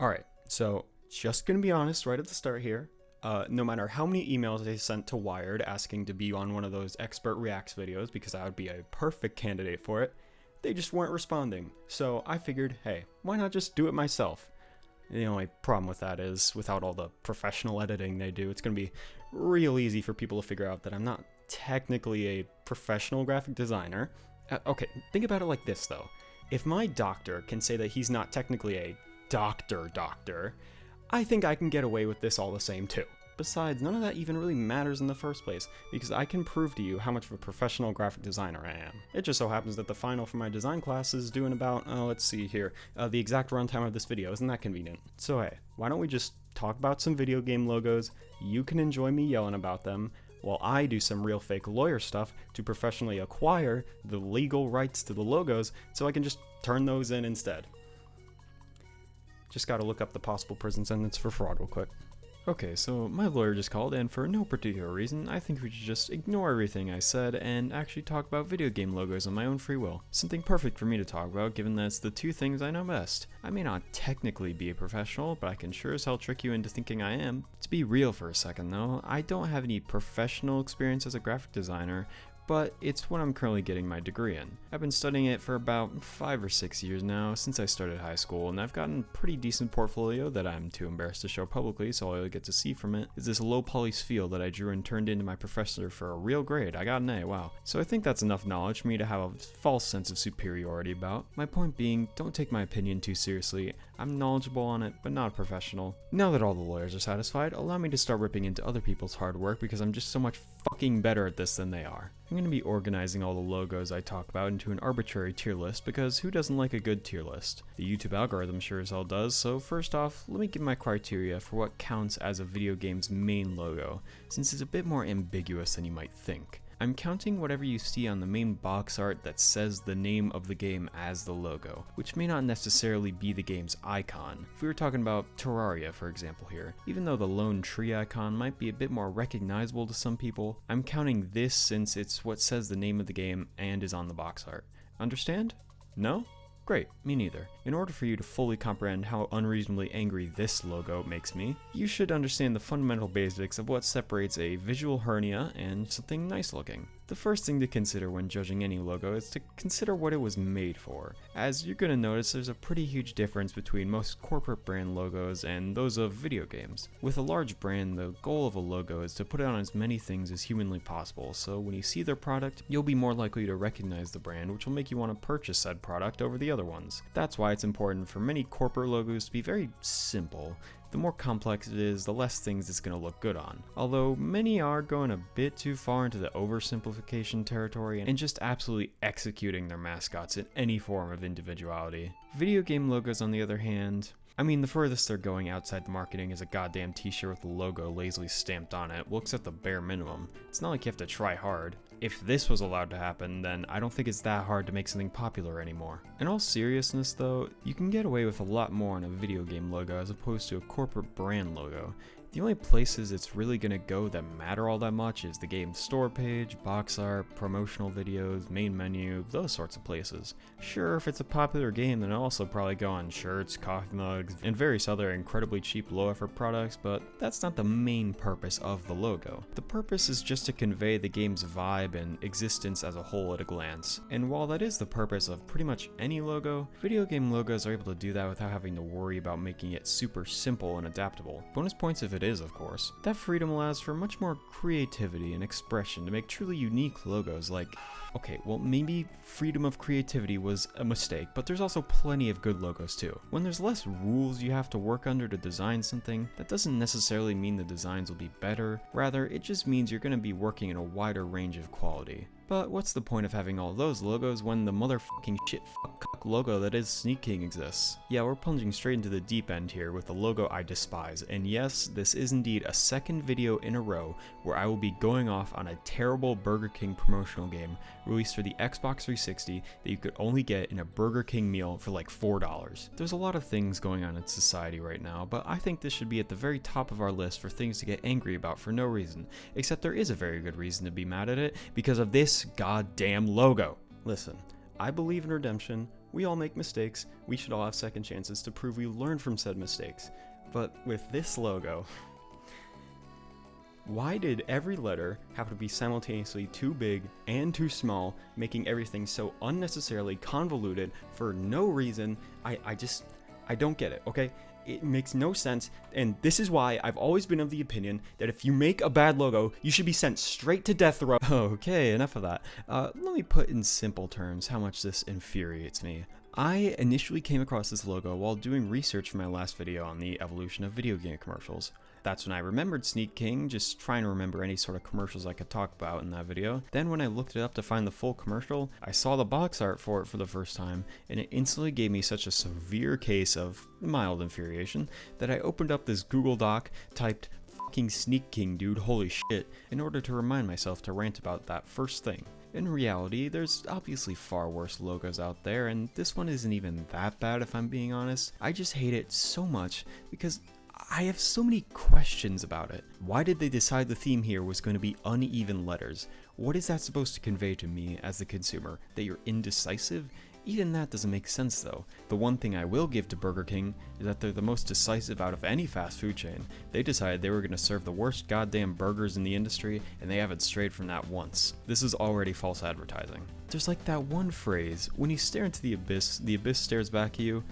Alright, so just gonna be honest right at the start here. No matter how many emails they sent to Wired asking to be on one of those expert reacts videos, because I would be a perfect candidate for it, they just weren't responding. So I figured, hey, why not just do it myself? The only problem with that is, without all the professional editing they do, it's gonna be real easy for people to figure out that I'm not technically a professional graphic designer. Okay, think about it like this though. If my doctor can say that he's not technically a doctor, I think I can get away with this all the same too. Besides, none of that even really matters in the first place, because I can prove to you how much of a professional graphic designer I am. It just so happens that the final for my design class is due in about, let's see here, the exact runtime of this video. Isn't that convenient? So hey, why don't we just talk about some video game logos, you can enjoy me yelling about them, while I do some real fake lawyer stuff to professionally acquire the legal rights to the logos so I can just turn those in instead. Just gotta look up the possible prison sentence for fraud real quick. Okay, so my lawyer just called, and for no particular reason, I think we should just ignore everything I said and actually talk about video game logos on my own free will. Something perfect for me to talk about, given that it's the two things I know best. I may not technically be a professional, but I can sure as hell trick you into thinking I am. To be real for a second though, I don't have any professional experience as a graphic designer, but it's what I'm currently getting my degree in. I've been studying it for about 5 or 6 years now, since I started high school, and I've gotten a pretty decent portfolio that I'm too embarrassed to show publicly, so all you'll get to see from it is this low poly spiel that I drew and turned into my professor for a real grade. I got an A, wow. So I think that's enough knowledge for me to have a false sense of superiority about. My point being, don't take my opinion too seriously. I'm knowledgeable on it, but not a professional. Now that all the lawyers are satisfied, allow me to start ripping into other people's hard work, because I'm just so much fucking better at this than they are. I'm going to be organizing all the logos I talk about into an arbitrary tier list, because who doesn't like a good tier list? The YouTube algorithm sure as hell does, so first off, let me give my criteria for what counts as a video game's main logo, since it's a bit more ambiguous than you might think. I'm counting whatever you see on the main box art that says the name of the game as the logo, which may not necessarily be the game's icon. If we were talking about Terraria, for example here, even though the lone tree icon might be a bit more recognizable to some people, I'm counting this since it's what says the name of the game and is on the box art. Understand? No? Great, me neither. In order for you to fully comprehend how unreasonably angry this logo makes me, you should understand the fundamental basics of what separates a visual hernia and something nice looking. The first thing to consider when judging any logo is to consider what it was made for, as you're going to notice there's a pretty huge difference between most corporate brand logos and those of video games. With a large brand, the goal of a logo is to put it on as many things as humanly possible, so when you see their product, you'll be more likely to recognize the brand, which will make you want to purchase said product over the other ones. That's why it's important for many corporate logos to be very simple. The more complex it is, the less things it's going to look good on. Although many are going a bit too far into the oversimplification territory and just absolutely executing their mascots in any form of individuality. Video game logos, on the other hand, the furthest they're going outside the marketing is a goddamn t-shirt with the logo lazily stamped on it. We'll accept the bare minimum. It's not like you have to try hard. If this was allowed to happen, then I don't think it's that hard to make something popular anymore. In all seriousness though, you can get away with a lot more on a video game logo as opposed to a corporate brand logo. The only places it's really gonna go that matter all that much is the game's store page, box art, promotional videos, main menu, those sorts of places. Sure, if it's a popular game, then it'll also probably go on shirts, coffee mugs, and various other incredibly cheap low-effort products, but that's not the main purpose of the logo. The purpose is just to convey the game's vibe and existence as a whole at a glance. And while that is the purpose of pretty much any logo, video game logos are able to do that without having to worry about making it super simple and adaptable. Bonus points if it is, of course. That freedom allows for much more creativity and expression to make truly unique logos like, okay, well maybe freedom of creativity was a mistake, but there's also plenty of good logos too. When there's less rules you have to work under to design something, that doesn't necessarily mean the designs will be better, rather it just means you're going to be working in a wider range of quality. But what's the point of having all those logos when the motherfucking shit-fuck logo that is Sneak King exists? Yeah, we're plunging straight into the deep end here with the logo I despise, and yes, this is indeed a second video in a row where I will be going off on a terrible Burger King promotional game released for the Xbox 360 that you could only get in a Burger King meal for like $4. There's a lot of things going on in society right now, but I think this should be at the very top of our list for things to get angry about for no reason, except there is a very good reason to be mad at it, because of this goddamn logo. Listen, I believe in redemption, We all make mistakes. We should all have second chances to prove we learn from said mistakes. But with this logo, why did every letter have to be simultaneously too big and too small, making everything so unnecessarily convoluted for no reason? I don't get it, okay? It makes no sense, and this is why I've always been of the opinion that if you make a bad logo, you should be sent straight to death row. Okay, enough of that. Let me put in simple terms how much this infuriates me. I initially came across this logo while doing research for my last video on the evolution of video game commercials. That's when I remembered Sneak King, just trying to remember any sort of commercials I could talk about in that video. Then when I looked it up to find the full commercial, I saw the box art for it for the first time, and it instantly gave me such a severe case of mild infuriation that I opened up this Google Doc, typed "fucking Sneak King, dude, holy shit," in order to remind myself to rant about that first thing. In reality, there's obviously far worse logos out there, and this one isn't even that bad if I'm being honest. I just hate it so much because I have so many questions about it. Why did they decide the theme here was going to be uneven letters? What is that supposed to convey to me as the consumer? That you're indecisive? Even that doesn't make sense though. The one thing I will give to Burger King is that they're the most decisive out of any fast food chain. They decided they were going to serve the worst goddamn burgers in the industry, and they haven't strayed from that once. This is already false advertising. There's like that one phrase, when you stare into the abyss stares back at you.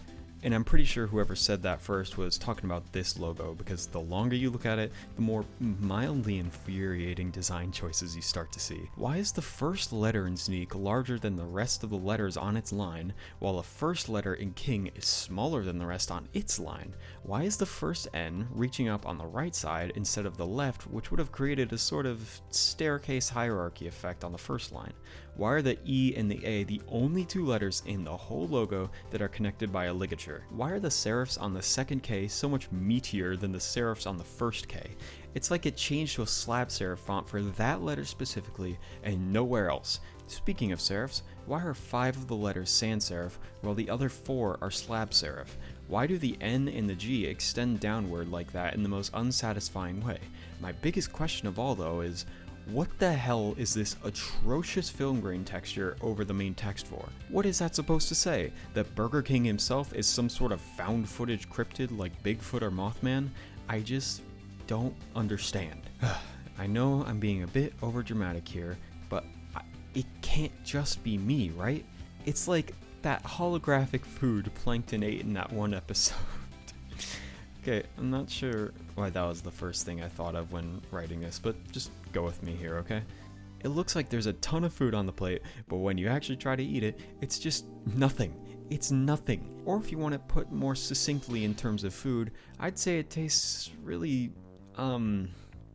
And I'm pretty sure whoever said that first was talking about this logo, because the longer you look at it, the more mildly infuriating design choices you start to see. Why is the first letter in Sneak larger than the rest of the letters on its line, while the first letter in King is smaller than the rest on its line? Why is the first N reaching up on the right side instead of the left, which would have created a sort of staircase hierarchy effect on the first line? Why are the E and the A the only two letters in the whole logo that are connected by a ligature? Why are the serifs on the second K so much meatier than the serifs on the first K? It's like it changed to a slab serif font for that letter specifically and nowhere else. Speaking of serifs, why are 5 of the letters sans serif while the other 4 are slab serif? Why do the N and the G extend downward like that in the most unsatisfying way? My biggest question of all though is, what the hell is this atrocious film grain texture over the main text for? What is that supposed to say? That Burger King himself is some sort of found footage cryptid like Bigfoot or Mothman? I just don't understand. I know I'm being a bit overdramatic here, but it can't just be me, right? It's like that holographic food Plankton ate in that one episode. Okay, I'm not sure why that was the first thing I thought of when writing this, but just go with me here, okay? It looks like there's a ton of food on the plate, but when you actually try to eat it, it's just nothing. It's nothing. Or if you want to put more succinctly in terms of food, I'd say it tastes really,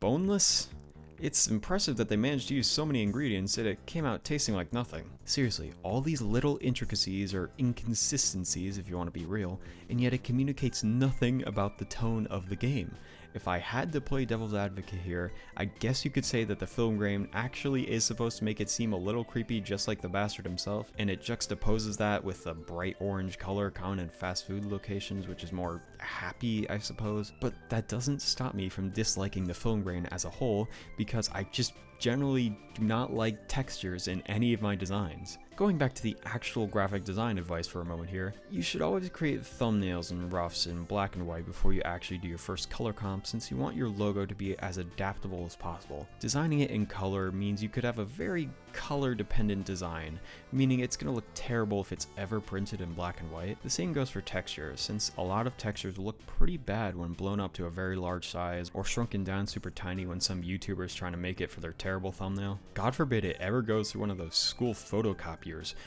boneless? It's impressive that they managed to use so many ingredients that it came out tasting like nothing. Seriously, all these little intricacies or inconsistencies, if you want to be real, and yet it communicates nothing about the tone of the game. If I had to play devil's advocate here, I guess you could say that the film grain actually is supposed to make it seem a little creepy just like the bastard himself, and it juxtaposes that with the bright orange color common in fast food locations, which is more happy, I suppose. But that doesn't stop me from disliking the film grain as a whole, because I just generally do not like textures in any of my designs. Going back to the actual graphic design advice for a moment here, you should always create thumbnails and roughs in black and white before you actually do your first color comp, since you want your logo to be as adaptable as possible. Designing it in color means you could have a very color dependent design, meaning it's going to look terrible if it's ever printed in black and white. The same goes for textures, since a lot of textures look pretty bad when blown up to a very large size or shrunken down super tiny when some YouTuber's trying to make it for their terrible thumbnail. God forbid it ever goes through one of those school photocopiers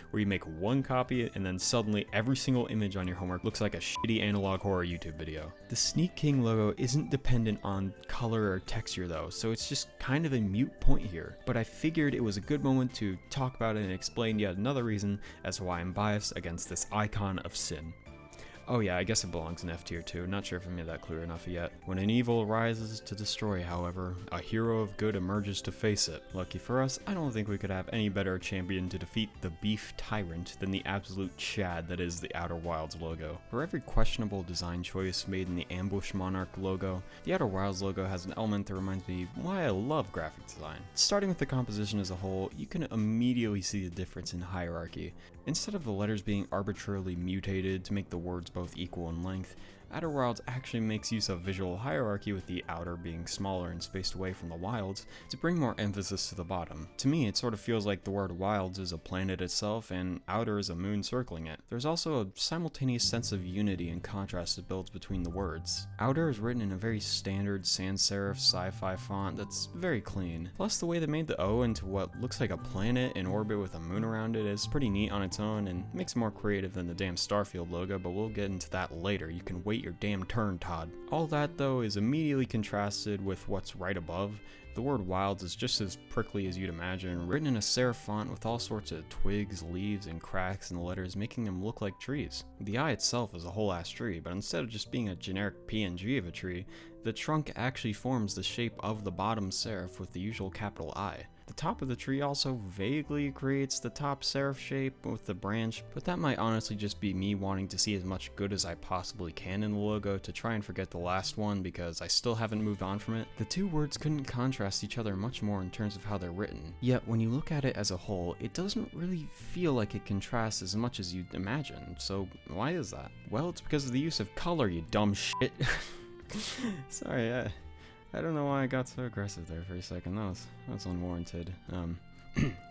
where you make one copy and then suddenly every single image on your homework looks like a shitty analog horror YouTube video. The Sneak King logo isn't dependent on color or texture though, so it's just kind of a moot point here. But I figured it was a good moment to talk about it and explain yet another reason as to why I'm biased against this icon of sin. Oh yeah, I guess it belongs in F tier too. Not sure if I made that clear enough yet. When an evil rises to destroy, however, a hero of good emerges to face it. Lucky for us, I don't think we could have any better champion to defeat the beef tyrant than the absolute chad that is the Outer Wilds logo. For every questionable design choice made in the Ambush Monarch logo, the Outer Wilds logo has an element that reminds me why I love graphic design. Starting with the composition as a whole, you can immediately see the difference in hierarchy. Instead of the letters being arbitrarily mutated to make the words both equal in length, Outer Wilds actually makes use of visual hierarchy, with the outer being smaller and spaced away from the wilds, to bring more emphasis to the bottom. To me, it sort of feels like the word wilds is a planet itself and outer is a moon circling it. There's also a simultaneous sense of unity and contrast that builds between the words. Outer is written in a very standard sans serif sci-fi font that's very clean. Plus, the way they made the O into what looks like a planet in orbit with a moon around it is pretty neat on its own and makes it more creative than the damn Starfield logo, but we'll get into that later. You can wait your damn turn, Todd. All that though is immediately contrasted with what's right above. The word wilds is just as prickly as you'd imagine, written in a serif font with all sorts of twigs, leaves, and cracks in the letters, making them look like trees. The eye itself is a whole ass tree, but instead of just being a generic PNG of a tree, the trunk actually forms the shape of the bottom serif with the usual capital I. The top of the tree also vaguely creates the top serif shape with the branch, but that might honestly just be me wanting to see as much good as I possibly can in the logo to try and forget the last one because I still haven't moved on from it. The two words couldn't contrast each other much more in terms of how they're written, yet when you look at it as a whole, it doesn't really feel like it contrasts as much as you'd imagine. So why is that? Well, it's because of the use of color, you dumb shit. Sorry, I don't know why I got so aggressive there for a second. That was unwarranted.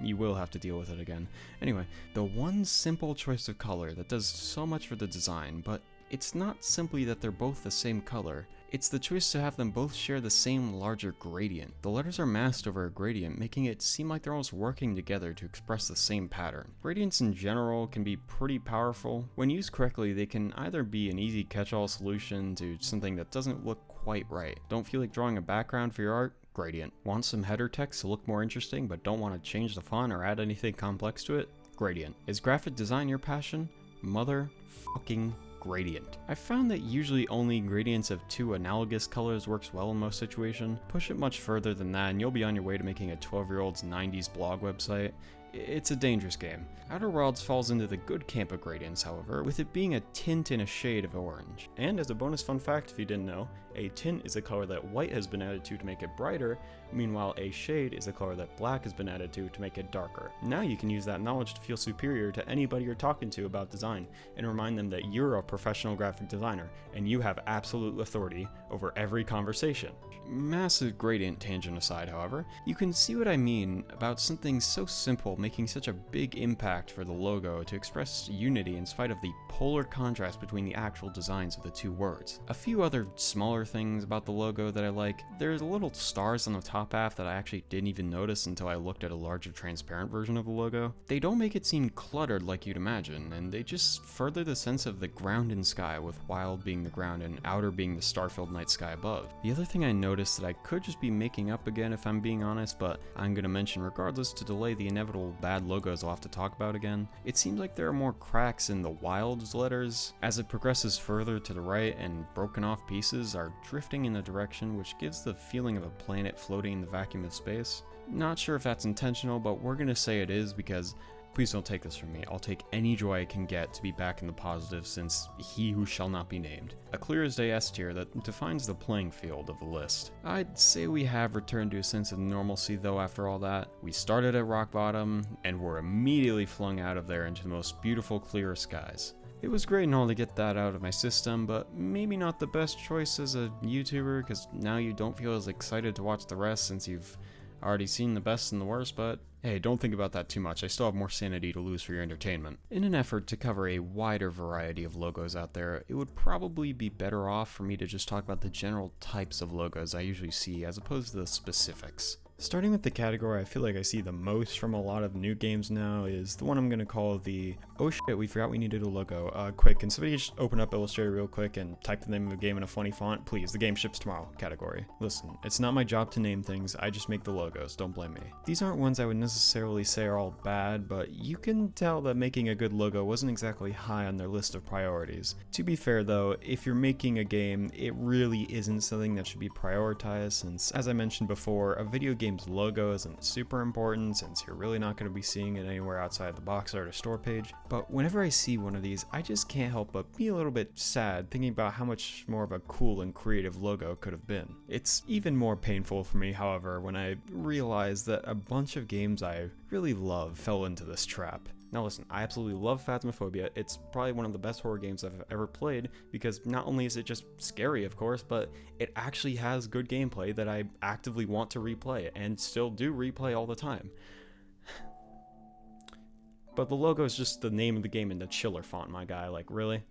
You will have to deal with it again. Anyway, the one simple choice of color that does so much for the design, but it's not simply that they're both the same color. It's the choice to have them both share the same larger gradient. The letters are masked over a gradient, making it seem like they're almost working together to express the same pattern. Gradients in general can be pretty powerful. When used correctly, they can either be an easy catch-all solution to something that doesn't look quite right. Don't feel like drawing a background for your art? Gradient. Want some header text to look more interesting but don't want to change the font or add anything complex to it? Gradient. Is graphic design your passion? Motherfucking gradient. I found that usually only gradients of two analogous colors works well in most situations. Push it much further than that and you'll be on your way to making a 12-year-old's 90s blog website. It's a dangerous game. Outer Wilds falls into the good camp of gradients, however, with it being a tint and a shade of orange. And as a bonus fun fact, if you didn't know, a tint is a color that white has been added to make it brighter, meanwhile a shade is a color that black has been added to make it darker. Now you can use that knowledge to feel superior to anybody you're talking to about design, and remind them that you're a professional graphic designer, and you have absolute authority over every conversation. Massive gradient tangent aside, however, you can see what I mean about something so simple making such a big impact for the logo to express unity in spite of the polar contrast between the actual designs of the two words. A few other smaller things about the logo that I like. There's little stars on the top half that I actually didn't even notice until I looked at a larger transparent version of the logo. They don't make it seem cluttered like you'd imagine, and they just further the sense of the ground and sky, with wild being the ground and outer being the star-filled night sky above. The other thing I noticed that I could just be making up again if I'm being honest, but I'm gonna mention regardless to delay the inevitable bad logos I'll have to talk about again, it seems like there are more cracks in the Wilds letters. As it progresses further to the right and broken off pieces are drifting in a direction which gives the feeling of a planet floating in the vacuum of space. Not sure if that's intentional, but we're gonna say it is because please don't take this from me. I'll take any joy I can get to be back in the positive since he who shall not be named. A clear as day S tier that defines the playing field of the list. I'd say we have returned to a sense of normalcy though after all that. We started at rock bottom and were immediately flung out of there into the most beautiful clear skies. It was great and all to get that out of my system, but maybe not the best choice as a YouTuber because now you don't feel as excited to watch the rest since you've already seen the best and the worst, but hey, don't think about that too much. I still have more sanity to lose for your entertainment. In an effort to cover a wider variety of logos out there, it would probably be better off for me to just talk about the general types of logos I usually see as opposed to the specifics. Starting with the category I feel like I see the most from a lot of new games now is the one I'm going to call the "oh shit, we forgot we needed a logo. Quick, can somebody just open up Illustrator real quick and type the name of the game in a funny font? Please, the game ships tomorrow" category. Listen, it's not my job to name things, I just make the logos, don't blame me. These aren't ones I would necessarily say are all bad, but you can tell that making a good logo wasn't exactly high on their list of priorities. To be fair though, if you're making a game, it really isn't something that should be prioritized since, as I mentioned before, a video game's logo isn't super important since you're really not going to be seeing it anywhere outside the box art or store page. But whenever I see one of these, I just can't help but be a little bit sad thinking about how much more of a cool and creative logo could have been. It's even more painful for me, however, when I realize that a bunch of games I really love fell into this trap. Now listen, I absolutely love Phasmophobia. It's probably one of the best horror games I've ever played because not only is it just scary, of course, but it actually has good gameplay that I actively want to replay and still do replay all the time. But the logo is just the name of the game in the chiller font, my guy, like really?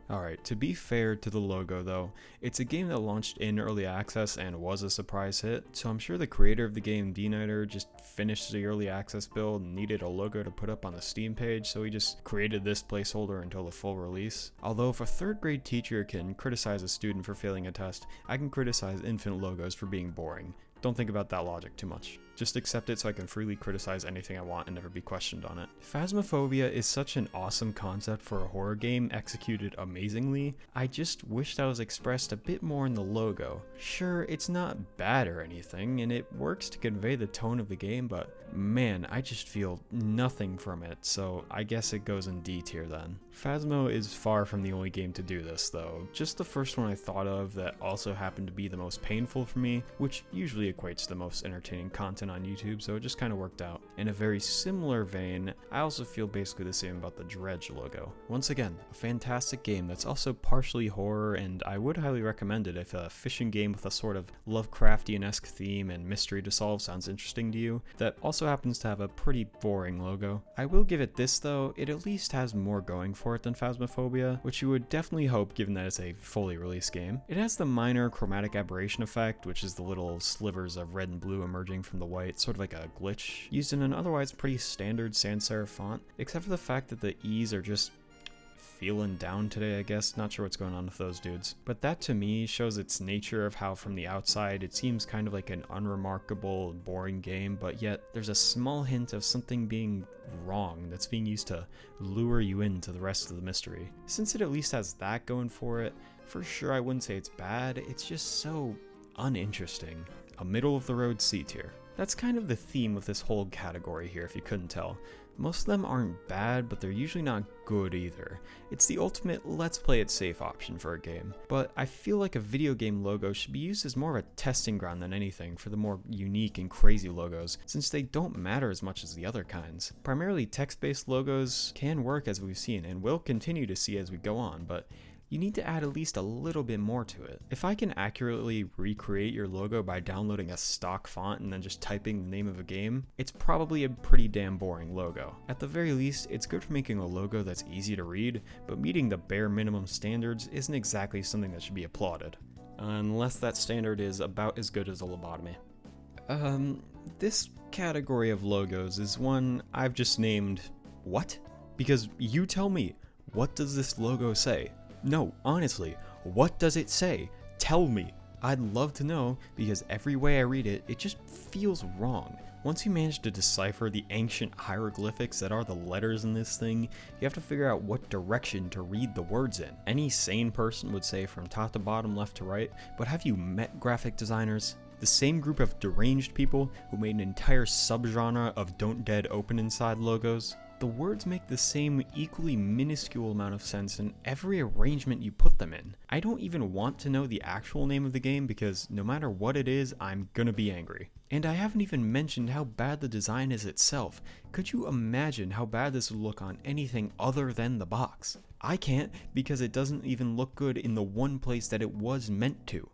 Alright, to be fair to the logo though, it's a game that launched in early access and was a surprise hit, so I'm sure the creator of the game, DNighter, just finished the early access build and needed a logo to put up on the Steam page, so he just created this placeholder until the full release. Although if a third grade teacher can criticize a student for failing a test, I can criticize infant logos for being boring. Don't think about that logic too much. Just accept it so I can freely criticize anything I want and never be questioned on it. Phasmophobia is such an awesome concept for a horror game executed amazingly. I just wish that was expressed a bit more in the logo. Sure, it's not bad or anything, and it works to convey the tone of the game, but man, I just feel nothing from it, so I guess it goes in D tier then. Phasmo is far from the only game to do this though. Just the first one I thought of that also happened to be the most painful for me, which usually equates to the most entertaining content on YouTube, so it just kind of worked out. In a very similar vein, I also feel basically the same about the Dredge logo. Once again, a fantastic game that's also partially horror, and I would highly recommend it if a fishing game with a sort of Lovecraftian-esque theme and mystery to solve sounds interesting to you, that also happens to have a pretty boring logo. I will give it this though, it at least has more going for it than Phasmophobia, which you would definitely hope given that it's a fully released game. It has the minor chromatic aberration effect, which is the little slivers of red and blue emerging from the white, sort of like a glitch, used in an otherwise pretty standard sans serif font, except for the fact that the E's are just feeling down today, I guess. Not sure what's going on with those dudes. But that to me shows its nature of how from the outside it seems kind of like an unremarkable, boring game, but yet there's a small hint of something being wrong that's being used to lure you into the rest of the mystery. Since it at least has that going for it, for sure I wouldn't say it's bad, it's just so uninteresting. A middle of the road C tier. That's kind of the theme of this whole category here if you couldn't tell. Most of them aren't bad, but they're usually not good either. It's the ultimate let's play it safe option for a game. But I feel like a video game logo should be used as more of a testing ground than anything for the more unique and crazy logos, since they don't matter as much as the other kinds. Primarily text-based logos can work as we've seen and will continue to see as we go on, but you need to add at least a little bit more to it. If I can accurately recreate your logo by downloading a stock font and then just typing the name of a game, it's probably a pretty damn boring logo. At the very least, it's good for making a logo that's easy to read, but meeting the bare minimum standards isn't exactly something that should be applauded. Unless that standard is about as good as a lobotomy. This category of logos is one I've just named, what? Because you tell me, what does this logo say? No, honestly, what does it say? Tell me. I'd love to know, because every way I read it, it just feels wrong. Once you manage to decipher the ancient hieroglyphics that are the letters in this thing, you have to figure out what direction to read the words in. Any sane person would say from top to bottom, left to right, but have you met graphic designers? The same group of deranged people who made an entire subgenre of Don't Dead Open Inside logos? The words make the same equally minuscule amount of sense in every arrangement you put them in. I don't even want to know the actual name of the game because no matter what it is, I'm gonna be angry. And I haven't even mentioned how bad the design is itself. Could you imagine how bad this would look on anything other than the box? I can't because it doesn't even look good in the one place that it was meant to.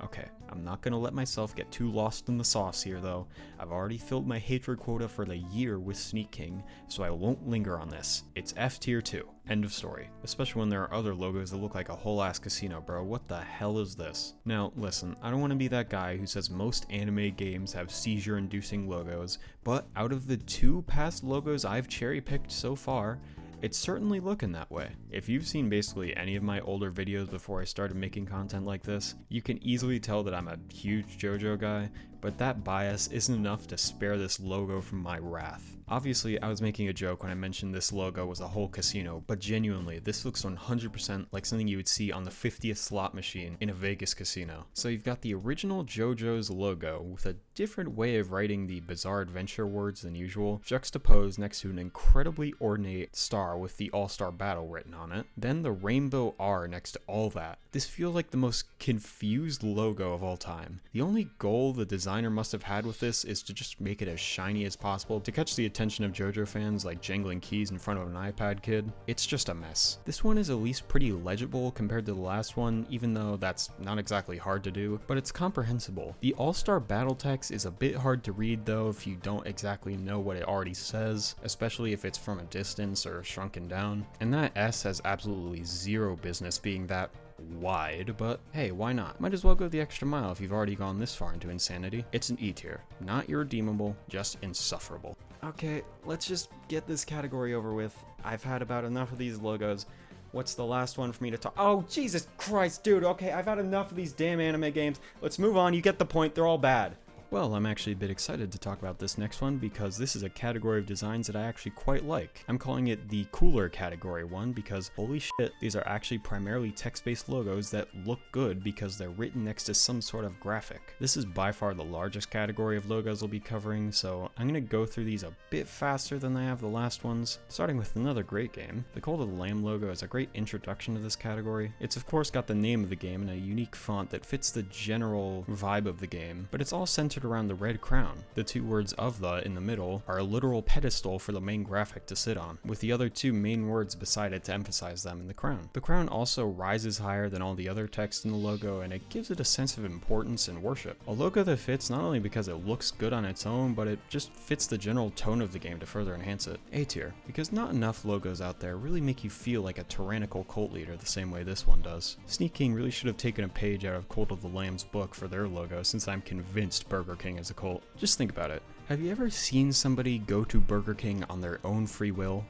Okay, I'm not gonna let myself get too lost in the sauce here though. I've already filled my hatred quota for the year with Sneak King, so I won't linger on this. It's F tier 2. End of story. Especially when there are other logos that look like a whole ass casino, bro. What the hell is this? Now, listen, I don't want to be that guy who says most anime games have seizure-inducing logos, but out of the 2 past logos I've cherry-picked so far, it's certainly looking that way. If you've seen basically any of my older videos before I started making content like this, you can easily tell that I'm a huge JoJo guy, but that bias isn't enough to spare this logo from my wrath. Obviously, I was making a joke when I mentioned this logo was a whole casino, but genuinely, this looks 100% like something you would see on the 50th slot machine in a Vegas casino. So you've got the original JoJo's logo with a different way of writing the bizarre adventure words than usual, juxtaposed next to an incredibly ornate star with the All-Star Battle written on it, then the rainbow R next to all that. This feels like the most confused logo of all time. The only goal the designer must have had with this is to just make it as shiny as possible to catch the attention of JoJo fans like jangling keys in front of an iPad kid. It's just a mess. This one is at least pretty legible compared to the last one, even though that's not exactly hard to do, but it's comprehensible. The All-Star Battle text is a bit hard to read though if you don't exactly know what it already says, especially if it's from a distance or shrunken down. And that S has absolutely zero business being that wide, but hey, why not? Might as well go the extra mile if you've already gone this far into insanity. It's an E tier, not irredeemable, just insufferable. Okay, let's just get this category over with. I've had about enough of these logos. What's the last one for me to talk? Oh, Jesus Christ, dude. Okay, I've had enough of these damn anime games. Let's move on. You get the point. They're all bad. Well, I'm actually a bit excited to talk about this next one because this is a category of designs that I actually quite like. I'm calling it the cooler category one because holy shit, these are actually primarily text-based logos that look good because they're written next to some sort of graphic. This is by far the largest category of logos we'll be covering, so I'm gonna go through these a bit faster than I have the last ones, starting with another great game. The Cult of the Lamb logo is a great introduction to this category. It's of course got the name of the game in a unique font that fits the general vibe of the game, but it's all centered around the red crown. The 2 words "of the" in the middle are a literal pedestal for the main graphic to sit on, with the other 2 main words beside it to emphasize them in the crown. The crown also rises higher than all the other text in the logo, and it gives it a sense of importance and worship. A logo that fits not only because it looks good on its own, but it just fits the general tone of the game to further enhance it. A tier, because not enough logos out there really make you feel like a tyrannical cult leader the same way this one does. Sneak King really should have taken a page out of Cult of the Lamb's book for their logo, since I'm convinced Burger King is a cult. Just think about it. Have you ever seen somebody go to Burger King on their own free will?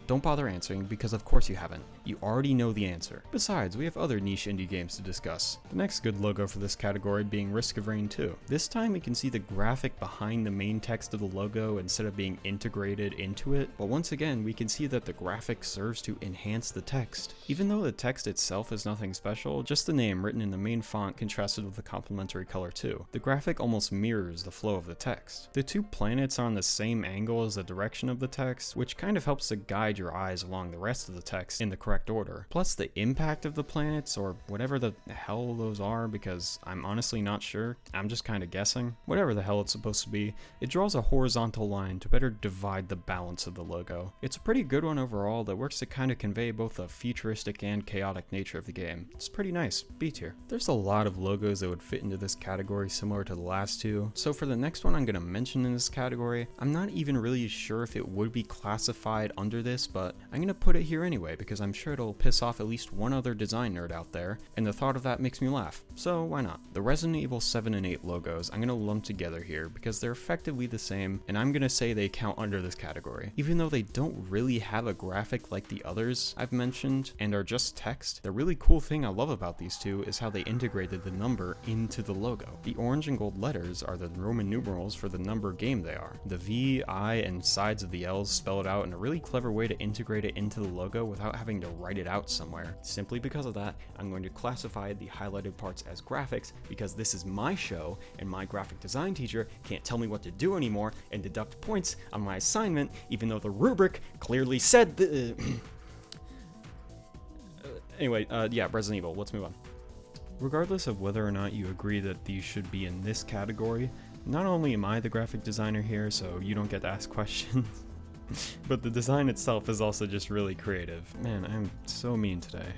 Don't bother answering because of course you haven't. You already know the answer. Besides, we have other niche indie games to discuss. The next good logo for this category being Risk of Rain 2. This time we can see the graphic behind the main text of the logo instead of being integrated into it, but once again we can see that the graphic serves to enhance the text. Even though the text itself is nothing special, just the name written in the main font contrasted with the complementary color too. The graphic almost mirrors the flow of the text. The 2 planets are on the same angle as the direction of the text, which kind of helps to guide your eyes along the rest of the text in the correct order. Plus the impact of the planets, or whatever the hell those are, because I'm honestly not sure, I'm just kind of guessing. Whatever the hell it's supposed to be, it draws a horizontal line to better divide the balance of the logo. It's a pretty good one overall that works to kind of convey both the futuristic and chaotic nature of the game. It's pretty nice. B tier. There's a lot of logos that would fit into this category similar to the last 2, so for the next one I'm going to mention in this category, I'm not even really sure if it would be classified under this, but I'm going to put it here anyway because I'm sure it'll piss off at least one other design nerd out there, and the thought of that makes me laugh, so why not? The Resident Evil 7 and 8 logos I'm going to lump together here because they're effectively the same, and I'm going to say they count under this category. Even though they don't really have a graphic like the others I've mentioned and are just text, the really cool thing I love about these 2 is how they integrated the number into the logo. The orange and gold letters are the Roman numerals for the number game they are. The V, I, and sides of the L's spell it out in a really clever way to integrate it into the logo without having to write it out somewhere. Simply because of that, I'm going to classify the highlighted parts as graphics because this is my show and my graphic design teacher can't tell me what to do anymore and deduct points on my assignment even though the rubric clearly said Anyway, yeah, Resident Evil, let's move on. Regardless of whether or not you agree that these should be in this category, not only am I the graphic designer here, so you don't get to ask questions, but the design itself is also just really creative. Man, I'm so mean today.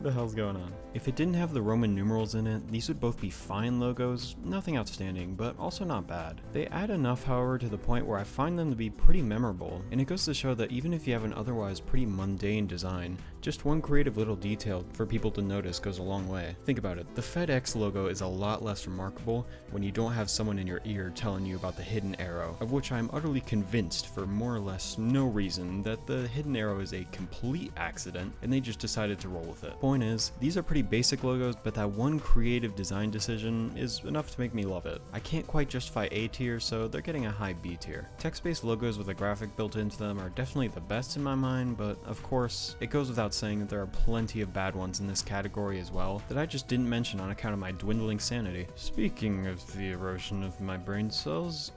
The hell's going on? If it didn't have the Roman numerals in it, these would both be fine logos, nothing outstanding, but also not bad. They add enough, however, to the point where I find them to be pretty memorable, and it goes to show that even if you have an otherwise pretty mundane design, just one creative little detail for people to notice goes a long way. Think about it, the FedEx logo is a lot less remarkable when you don't have someone in your ear telling you about the hidden arrow, of which I am utterly convinced for more or less no reason that the hidden arrow is a complete accident and they just decided to roll with it. Point is, these are pretty basic logos, but that one creative design decision is enough to make me love it. I can't quite justify A tier, so they're getting a high B tier. Text-based logos with a graphic built into them are definitely the best in my mind, but of course, it goes without saying that there are plenty of bad ones in this category as well that I just didn't mention on account of my dwindling sanity. Speaking of the erosion of my brain cells,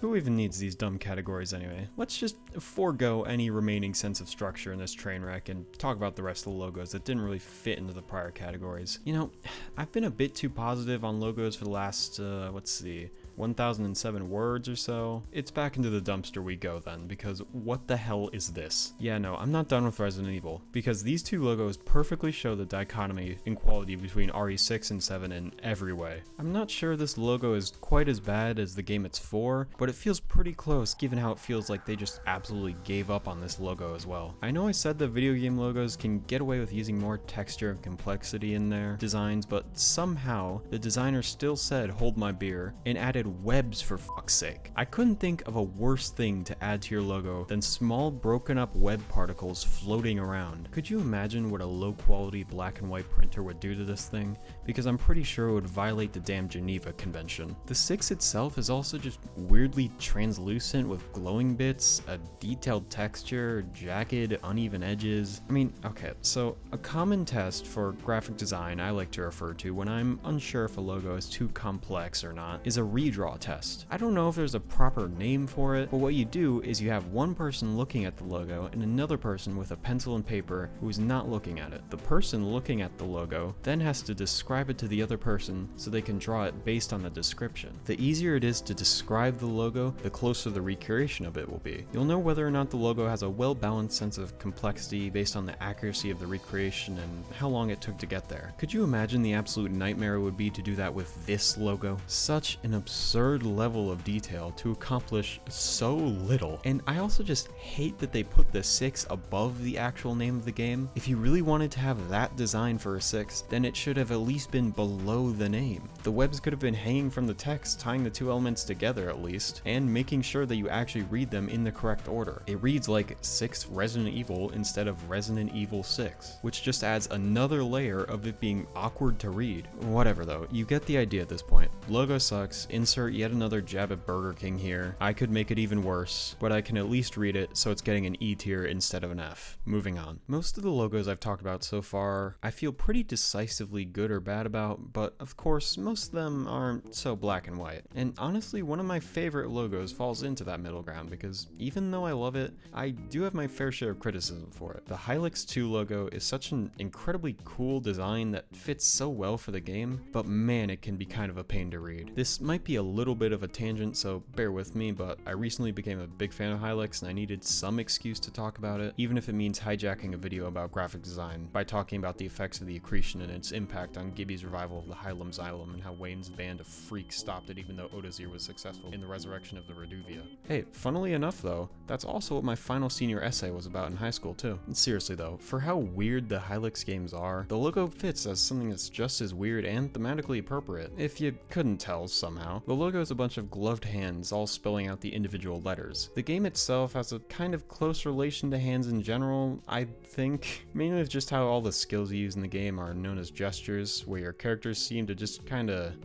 who even needs these dumb categories anyway? Let's just forego any remaining sense of structure in this train wreck and talk about the rest of the logos that didn't really fit into the prior categories. You know, I've been a bit too positive on logos for the last, 1007 words or so. It's back into the dumpster we go then, because what the hell is this? Yeah, no, I'm not done with Resident Evil, because these two logos perfectly show the dichotomy in quality between RE6 and 7 in every way. I'm not sure this logo is quite as bad as the game it's for, but it feels pretty close given how it feels like they just absolutely gave up on this logo as well. I know I said that video game logos can get away with using more texture and complexity in their designs, but somehow the designer still said hold my beer and added webs for fuck's sake. I couldn't think of a worse thing to add to your logo than small broken up web particles floating around. Could you imagine what a low quality black and white printer would do to this thing? Because I'm pretty sure it would violate the damn Geneva Convention. The 6 itself is also just weirdly translucent with glowing bits, a detailed texture, jagged, uneven edges. I mean, okay, so a common test for graphic design I like to refer to when I'm unsure if a logo is too complex or not is a redraw test. I don't know if there's a proper name for it, but what you do is you have one person looking at the logo and another person with a pencil and paper who is not looking at it. The person looking at the logo then has to describe it to the other person so they can draw it based on the description. The easier it is to describe the logo, the closer the recreation of it will be. You'll know whether or not the logo has a well-balanced sense of complexity based on the accuracy of the recreation and how long it took to get there. Could you imagine the absolute nightmare it would be to do that with this logo? Such an absurd level of detail to accomplish so little. And I also just hate that they put the 6 above the actual name of the game. If you really wanted to have that design for a 6, then it should have at least been below the name. The webs could have been hanging from the text, tying the two elements together at least, and making sure that you actually read them in the correct order. It reads like 6 Resident Evil instead of Resident Evil 6, which just adds another layer of it being awkward to read. Whatever though, you get the idea at this point. Logo sucks, insert yet another jab at Burger King here. I could make it even worse, but I can at least read it so it's getting an E tier instead of an F. Moving on. Most of the logos I've talked about so far, I feel pretty decisively good or bad about, but of course most of them aren't so black and white. And honestly, one of my favorite logos falls into that middle ground because even though I love it, I do have my fair share of criticism for it. The Hylix 2 logo is such an incredibly cool design that fits so well for the game, but man, it can be kind of a pain to read. This might be a little bit of a tangent, so bear with me, but I recently became a big fan of Hylix and I needed some excuse to talk about it, even if it means hijacking a video about graphic design by talking about the effects of the accretion and its impact on Gibby's revival of the Hylam Xylem and how Wayne's band of freaks stopped it even though Odazir was successful in the resurrection of the Reduvia. Hey, funnily enough though, that's also what my final senior essay was about in high school too. And seriously though, for how weird the Hylix games are, the logo fits as something that's just as weird and thematically appropriate. If you couldn't tell somehow, the logo is a bunch of gloved hands all spelling out the individual letters. The game itself has a kind of close relation to hands in general, I think, mainly with just how all the skills you use in the game are known as gestures, where your characters seem to just kinda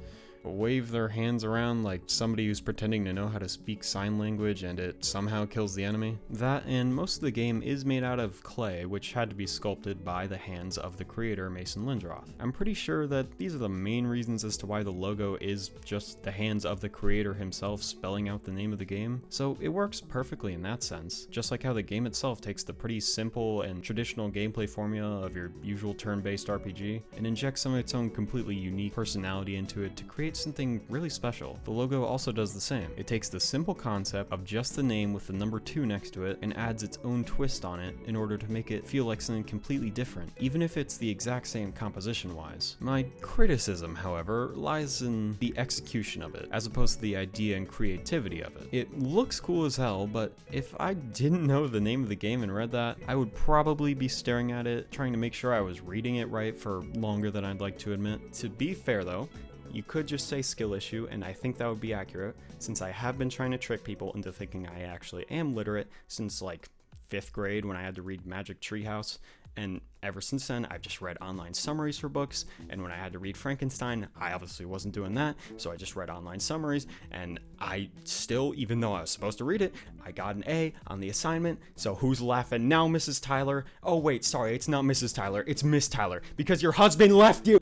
wave their hands around like somebody who's pretending to know how to speak sign language and it somehow kills the enemy. That and most of the game is made out of clay, which had to be sculpted by the hands of the creator Mason Lindroth. I'm pretty sure that these are the main reasons as to why the logo is just the hands of the creator himself spelling out the name of the game, so it works perfectly in that sense, just like how the game itself takes the pretty simple and traditional gameplay formula of your usual turn-based RPG and injects some of its own completely unique personality into it to create creates something really special. The logo also does the same. It takes the simple concept of just the name with the number 2 next to it and adds its own twist on it in order to make it feel like something completely different, even if it's the exact same composition-wise. My criticism, however, lies in the execution of it, as opposed to the idea and creativity of it. It looks cool as hell, but if I didn't know the name of the game and read that, I would probably be staring at it, trying to make sure I was reading it right for longer than I'd like to admit. To be fair though, you could just say skill issue, and I think that would be accurate, since I have been trying to trick people into thinking I actually am literate since like 5th grade when I had to read Magic Treehouse, and ever since then I've just read online summaries for books, and when I had to read Frankenstein, I obviously wasn't doing that, so I just read online summaries, and I still, even though I was supposed to read it, I got an A on the assignment. So who's laughing now, Mrs. Tyler? Oh wait, sorry, it's not Mrs. Tyler, it's Miss Tyler, because your husband left you!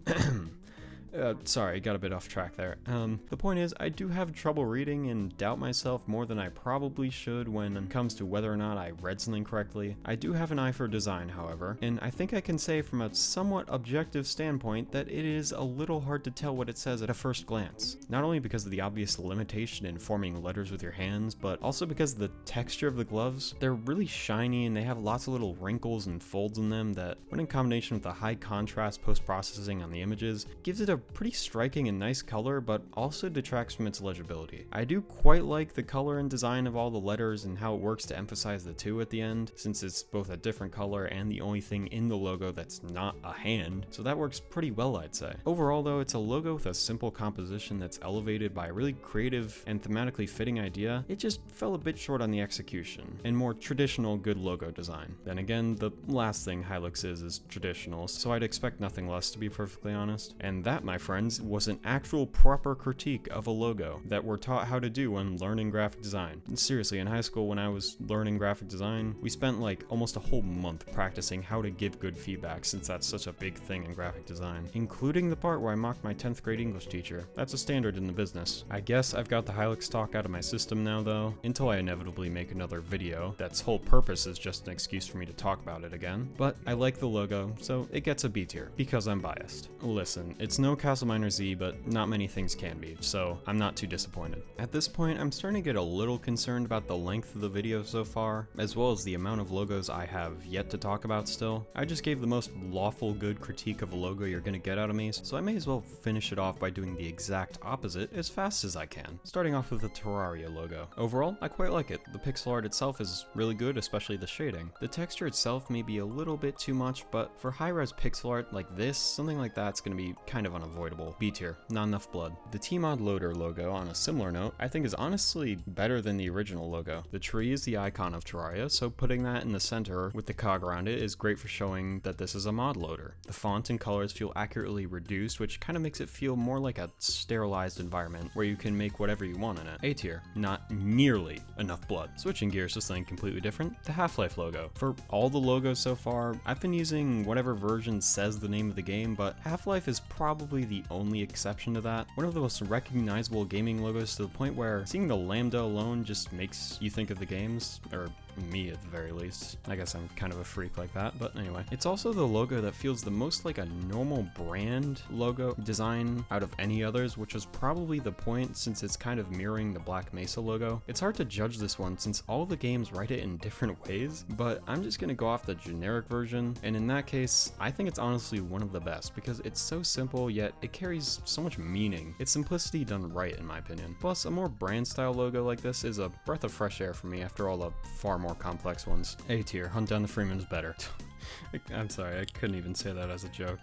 Sorry, got a bit off track there. The point is, I do have trouble reading and doubt myself more than I probably should when it comes to whether or not I read something correctly. I do have an eye for design, however, and I think I can say from a somewhat objective standpoint that it is a little hard to tell what it says at a first glance. Not only because of the obvious limitation in forming letters with your hands, but also because of the texture of the gloves. They're really shiny and they have lots of little wrinkles and folds in them that, when in combination with the high contrast post-processing on the images, gives it a pretty striking and nice color, but also detracts from its legibility. I do quite like the color and design of all the letters and how it works to emphasize the 2 at the end, since it's both a different color and the only thing in the logo that's not a hand, so that works pretty well, I'd say. Overall though, it's a logo with a simple composition that's elevated by a really creative and thematically fitting idea. It just fell a bit short on the execution and more traditional good logo design. Then again, the last thing Hylux is traditional, so I'd expect nothing less, to be perfectly honest. And that, my friends, was an actual proper critique of a logo that we're taught how to do when learning graphic design. And seriously, in high school when I was learning graphic design, we spent like almost a whole month practicing how to give good feedback, since that's such a big thing in graphic design, including the part where I mocked my 10th grade English teacher. That's a standard in the business. I guess I've got the Hylux talk out of my system now though, until I inevitably make another video that's whole purpose is just an excuse for me to talk about it again. But I like the logo, so it gets a B tier, because I'm biased. Listen, it's no Castle Miner Z, but not many things can be, so I'm not too disappointed. At this point, I'm starting to get a little concerned about the length of the video so far, as well as the amount of logos I have yet to talk about still. I just gave the most lawful good critique of a logo you're gonna get out of me, so I may as well finish it off by doing the exact opposite as fast as I can, starting off with the Terraria logo. Overall, I quite like it. The pixel art itself is really good, especially the shading. The texture itself may be a little bit too much, but for high-res pixel art like this, something like that's gonna be kind of unavoidable. B tier, not enough blood. The Tmod Loader logo, on a similar note, I think is honestly better than the original logo. The tree is the icon of Terraria, so putting that in the center with the cog around it is great for showing that this is a mod loader. The font and colors feel accurately reduced, which kind of makes it feel more like a sterilized environment where you can make whatever you want in it. A tier, not nearly enough blood. Switching gears to something completely different, the Half-Life logo. For all the logos so far, I've been using whatever version says the name of the game, but Half-Life is probably the only exception to that. One of the most recognizable gaming logos, to the point where seeing the lambda alone just makes you think of the games, or me at the very least. I guess I'm kind of a freak like that, but anyway. It's also the logo that feels the most like a normal brand logo design out of any others, which was probably the point since it's kind of mirroring the Black Mesa logo. It's hard to judge this one since all the games write it in different ways, but I'm just gonna go off the generic version, and in that case, I think it's honestly one of the best because it's so simple, yet it carries so much meaning. It's simplicity done right, in my opinion. Plus, a more brand style logo like this is a breath of fresh air for me after all the far more complex ones. A tier, Hunt Down the Freeman's better. I'm sorry, I couldn't even say that as a joke.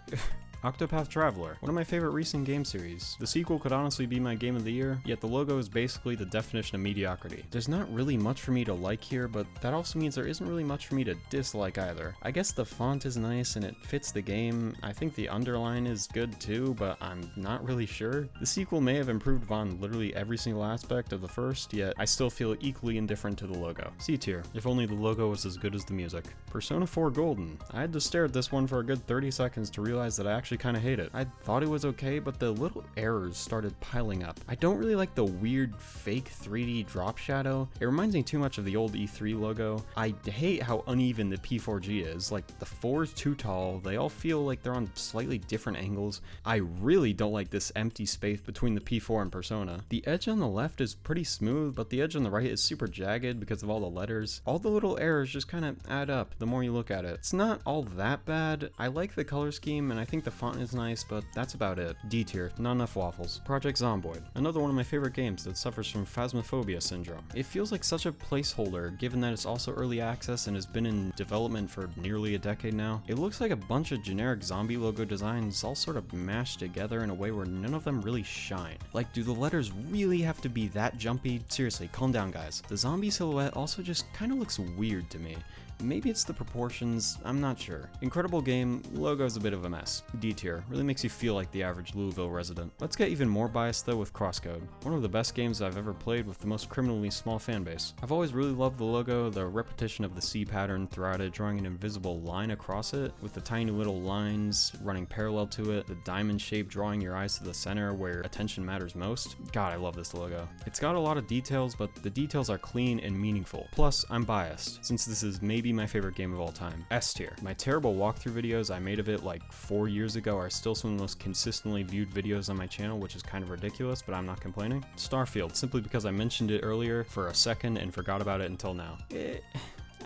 Octopath Traveler, one of my favorite recent game series. The sequel could honestly be my game of the year, yet the logo is basically the definition of mediocrity. There's not really much for me to like here, but that also means there isn't really much for me to dislike either. I guess the font is nice and it fits the game. I think the underline is good too, but I'm not really sure. The sequel may have improved on literally every single aspect of the first, yet I still feel equally indifferent to the logo. C tier, if only the logo was as good as the music. Persona 4 Golden. I had to stare at this one for a good 30 seconds to realize that I actually actually kind of hate it. I thought it was okay, but the little errors started piling up. I don't really like the weird fake 3D drop shadow. It reminds me too much of the old E3 logo. I hate how uneven the P4G is. Like, the 4 is too tall, they all feel like they're on slightly different angles. I really don't like this empty space between the P4 and Persona. The edge on the left is pretty smooth, but the edge on the right is super jagged because of all the letters. All the little errors just kind of add up the more you look at it. It's not all that bad. I like the color scheme and I think the font is nice, but that's about it. D tier, not enough waffles. Project Zomboid, another one of my favorite games that suffers from phasmophobia syndrome. It feels like such a placeholder given that it's also early access and has been in development for nearly a decade now. It looks like a bunch of generic zombie logo designs all sort of mashed together in a way where none of them really shine. Like, do the letters really have to be that jumpy? Seriously, calm down guys. The zombie silhouette also just kind of looks weird to me. Maybe it's the proportions, I'm not sure. Incredible game, logo's a bit of a mess. D tier, really makes you feel like the average Louisville resident. Let's get even more biased though with Crosscode, one of the best games I've ever played with the most criminally small fan base. I've always really loved the logo, the repetition of the C pattern throughout it, drawing an invisible line across it, with the tiny little lines running parallel to it, the diamond shape drawing your eyes to the center where attention matters most. God, I love this logo. It's got a lot of details, but the details are clean and meaningful. Plus, I'm biased, since this is maybe my favorite game of all time. S tier. My terrible walkthrough videos I made of it like 4 years ago are still some of the most consistently viewed videos on my channel, which is kind of ridiculous, but I'm not complaining. Starfield, simply because I mentioned it earlier for a second and forgot about it until now.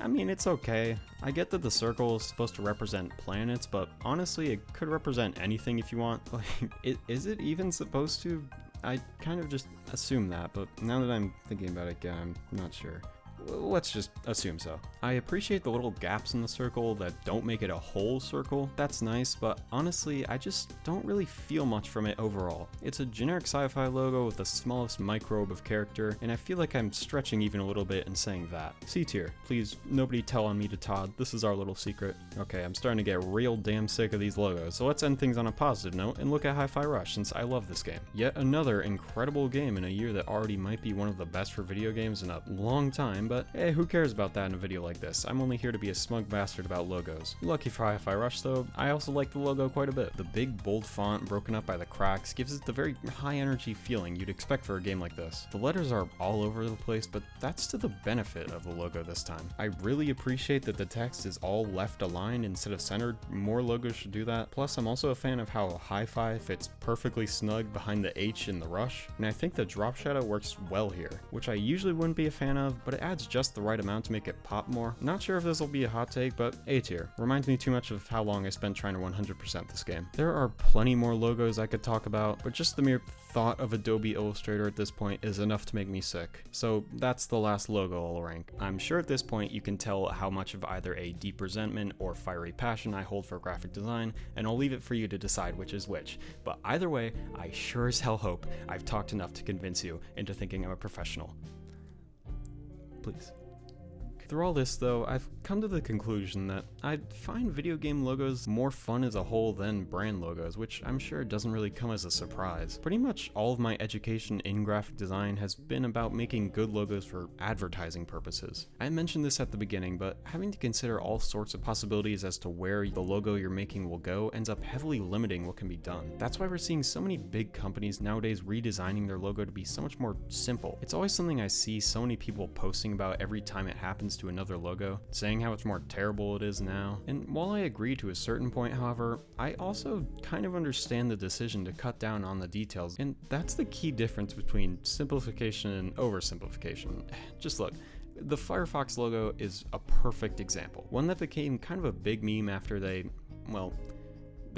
I mean, it's okay. I get that the circle is supposed to represent planets, but honestly, it could represent anything if you want. Like, is it even supposed to? I kind of just assume that, but now that I'm thinking about it again, I'm not sure. Let's just assume so. I appreciate the little gaps in the circle that don't make it a whole circle. That's nice, but honestly, I just don't really feel much from it overall. It's a generic sci-fi logo with the smallest microbe of character, and I feel like I'm stretching even a little bit in saying that. C tier. Please, nobody tell on me to Todd. This is our little secret. Okay, I'm starting to get real damn sick of these logos, so let's end things on a positive note and look at Hi-Fi Rush, since I love this game. Yet another incredible game in a year that already might be one of the best for video games in a long time, but hey, who cares about that in a video like this? I'm only here to be a smug bastard about logos. Lucky for Hi-Fi Rush though, I also like the logo quite a bit. The big bold font broken up by the cracks gives it the very high energy feeling you'd expect for a game like this. The letters are all over the place, but that's to the benefit of the logo this time. I really appreciate that the text is all left aligned instead of centered. More logos should do that. Plus, I'm also a fan of how Hi-Fi fits perfectly snug behind the H in the Rush, and I think the drop shadow works well here, which I usually wouldn't be a fan of, but it adds just the right amount to make it pop more. Not sure if this will be a hot take, but A tier. Reminds me too much of how long I spent trying to 100% this game. There are plenty more logos I could talk about, but just the mere thought of Adobe Illustrator at this point is enough to make me sick. So that's the last logo I'll rank. I'm sure at this point you can tell how much of either a deep resentment or fiery passion I hold for graphic design, and I'll leave it for you to decide which is which. But either way, I sure as hell hope I've talked enough to convince you into thinking I'm a professional. Please. Through all this though, I've come to the conclusion that I find video game logos more fun as a whole than brand logos, which I'm sure doesn't really come as a surprise. Pretty much all of my education in graphic design has been about making good logos for advertising purposes. I mentioned this at the beginning, but having to consider all sorts of possibilities as to where the logo you're making will go ends up heavily limiting what can be done. That's why we're seeing so many big companies nowadays redesigning their logo to be so much more simple. It's always something I see so many people posting about every time it happens to another logo, saying how much more terrible it is now. And while I agree to a certain point, however, I also kind of understand the decision to cut down on the details, and that's the key difference between simplification and oversimplification. Just look. The Firefox logo is a perfect example. One that became kind of a big meme after they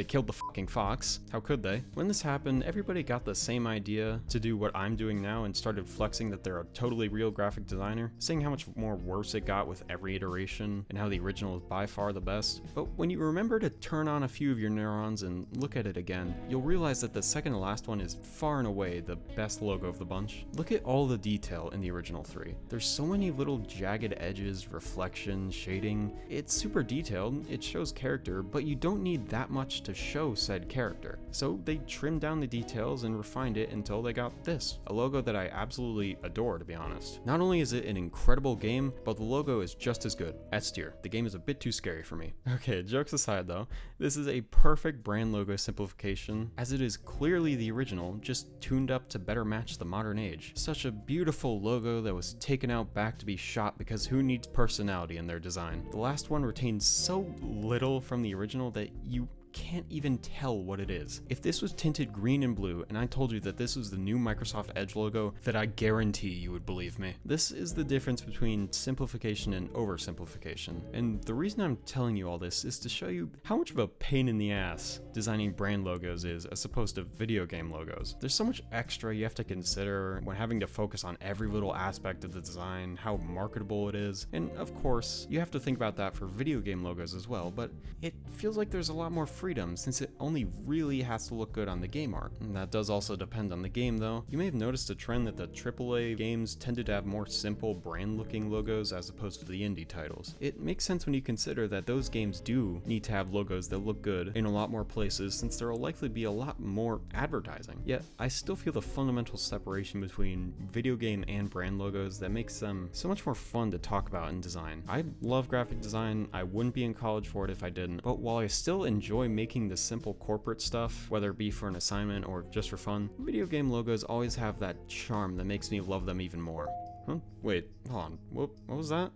killed the fucking fox. How could they? When this happened, everybody got the same idea to do what I'm doing now and started flexing that they're a totally real graphic designer, saying how much more worse it got with every iteration and how the original is by far the best. But when you remember to turn on a few of your neurons and look at it again, you'll realize that the second to last one is far and away the best logo of the bunch. Look at all the detail in the original three. There's so many little jagged edges, reflection, shading. It's super detailed, it shows character, but you don't need that much to show said character. So they trimmed down the details and refined it until they got this, a logo that I absolutely adore, to be honest. Not only is it an incredible game, but the logo is just as good. S tier. The game is a bit too scary for me. Okay, jokes aside though, this is a perfect brand logo simplification, as it is clearly the original, just tuned up to better match the modern age. Such a beautiful logo that was taken out back to be shot because who needs personality in their design? The last one retains so little from the original that you can't even tell what it is. If this was tinted green and blue and I told you that this was the new Microsoft Edge logo, that I guarantee you would believe me. This is the difference between simplification and oversimplification. And the reason I'm telling you all this is to show you how much of a pain in the ass designing brand logos is as opposed to video game logos. There's so much extra you have to consider when having to focus on every little aspect of the design, how marketable it is, and of course, you have to think about that for video game logos as well, but it feels like there's a lot more freedom since it only really has to look good on the game art. And that does also depend on the game though. You may have noticed a trend that the AAA games tended to have more simple brand looking logos as opposed to the indie titles. It makes sense when you consider that those games do need to have logos that look good in a lot more places since there will likely be a lot more advertising. Yet, I still feel the fundamental separation between video game and brand logos that makes them so much more fun to talk about in design. I love graphic design, I wouldn't be in college for it if I didn't, but while I still enjoy making the simple corporate stuff, whether it be for an assignment or just for fun, video game logos always have that charm that makes me love them even more. Huh? Wait, hold on, what was that?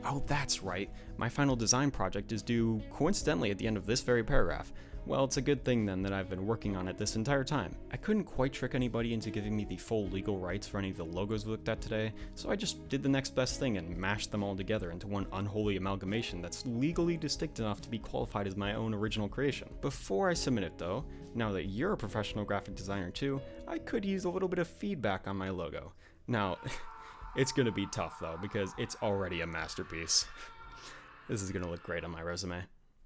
Oh, that's right, my final design project is due coincidentally at the end of this very paragraph. Well, it's a good thing then that I've been working on it this entire time. I couldn't quite trick anybody into giving me the full legal rights for any of the logos we looked at today, so I just did the next best thing and mashed them all together into one unholy amalgamation that's legally distinct enough to be qualified as my own original creation. Before I submit it though, now that you're a professional graphic designer too, I could use a little bit of feedback on my logo. Now, it's gonna be tough though, because it's already a masterpiece. This is gonna look great on my resume.